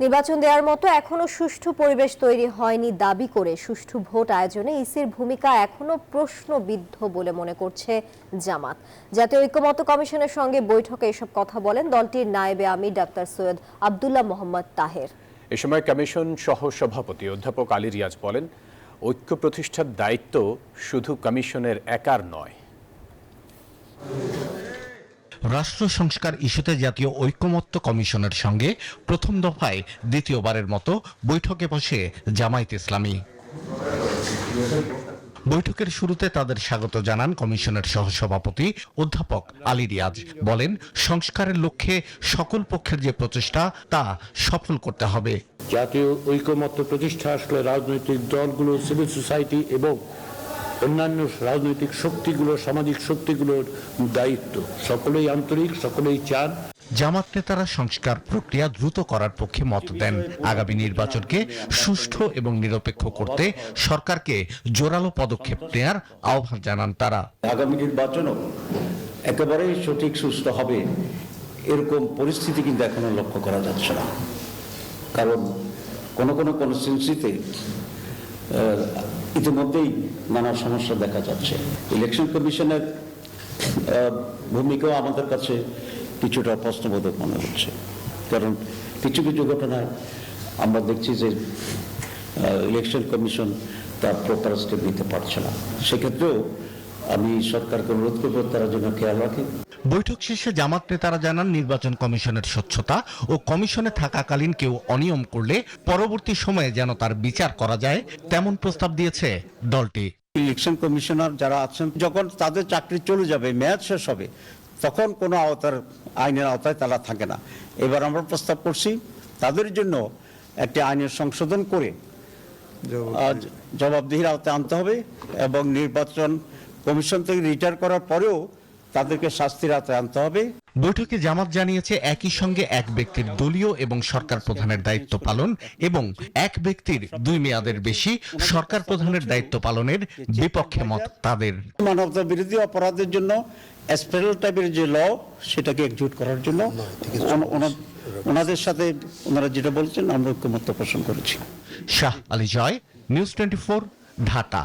নির্বাচন দেওয়ার মতো এখনো সুষ্ঠু পরিবেশ তৈরি হয়নি দাবি করে সুষ্ঠু ভোট আয়োজনে ইসির ভূমিকা এখনো প্রশ্নবিদ্ধ বলে মনে করছে জামাত। জাতীয় ঐক্যমত্য কমিশনের সঙ্গে বৈঠকে এসব কথা বলেন দলটির নায়েবে আমির ডাক্তার সৈয়দ আব্দুল্লাহ মোহাম্মদ তাহের। এ সময় কমিশন সহ সভাপতি অধ্যাপক আলী রিয়াজ বলেন, ঐক্য প্রতিষ্ঠার দায়িত্ব শুধু কমিশনের একার নয়। রাষ্ট্র সংস্কার ইস্যুতে জাতীয় ঐক্যমত্য কমিশনের সঙ্গে প্রথম দফায় দ্বিতীয়বারের মতো বৈঠকে বসে জামায়াতে ইসলামী। বৈঠকের শুরুতে তাদের স্বাগত জানান কমিশনের সহসভাপতি অধ্যাপক আলী রিয়াজ। বলেন, সংস্কারের লক্ষ্যে সকল পক্ষের যে প্রচেষ্টা তা সফল করতে হবে। জাতীয় ঐক্যমত্য প্রতিষ্ঠা আসলে রাজনৈতিক দলগুলো, সিভিল সোসাইটি এবং অন্যান্য রাজনৈতিক শক্তিগুলো, সামাজিক শক্তিগুলোর দায়িত্ব। সকলেই আন্তরিক, সকলেই চান। জামাত নেতারা সংস্কার প্রক্রিয়া দ্রুত করার পক্ষে মত দেন। আগামী নির্বাচনকে সুষ্ঠু এবং নিরপেক্ষ করতে সরকারকে জোরালো পদক্ষেপ নেওয়ার আহ্বান জানান তারা। আগামী নির্বাচনও একেবারেই সঠিক সুস্থ হবে এরকম পরিস্থিতি কিন্তু এখনো লক্ষ্য করা যাচ্ছে না, কারণ কোনো কনস্টিটিউয়েন্সিতে ইতিমধ্যেই নানা সমস্যা দেখা যাচ্ছে। ইলেকশন কমিশনের ভূমিকাও আমাদের কাছে কিছুটা প্রশ্নবোধক মনে হচ্ছে, কারণ কিছু ঘটনায় আমরা দেখছি যে ইলেকশন কমিশন তার প্রপার স্টেপ নিতে পারছে না। সেক্ষেত্রেও আমি সরকারকে অনুরোধ করব তারা যেন খেয়াল রাখে। বৈঠক শেষে জামাত নেতারা জানান, নির্বাচন কমিশনের স্বচ্ছতা ও কমিশনে থাকাকালীন কেউ অনিয়ম করলে পরবর্তী সময়ে যেন তার বিচার করা যায় তেমন প্রস্তাব দিয়েছে দলটি। ইলেকশন কমিশনার যারা আছেন, যখন তাদের চাকরি চলে যাবে, মেয়াদ শেষ হবে, তখন কোনো আইনের আওতায় তারা থাকে না। এবার আমরা প্রস্তাব করছি তাদের জন্য একটি আইনের সংশোধন করে জবাবদিহির আওতায় আনতে হবে এবং নির্বাচন কমিশন থেকে রিটায়ার করার পরেও তাদেরকে শাস্তির আওতায় আনতে হবে। বৈঠকে জামাত জানিয়েছে, একই সঙ্গে এক ব্যক্তির দলীয় এবং সরকার প্রধানের দায়িত্ব পালন এবং এক ব্যক্তির 2 মেয়াদের বেশি সরকার প্রধানের দায়িত্ব পালনের বিপক্ষে মত তাদের। মানবতা বিরোধী অপরাধের জন্য স্পেশাল টাইপের যে ল, সেটাকে একজুট করার জন্য ওনাদের সাথে ওনারা যেটা বলছেন আমরা ঐক্যমত্য পোষণ করেছি। শাহ আলী জয়, নিউজ 24, ঢাকা।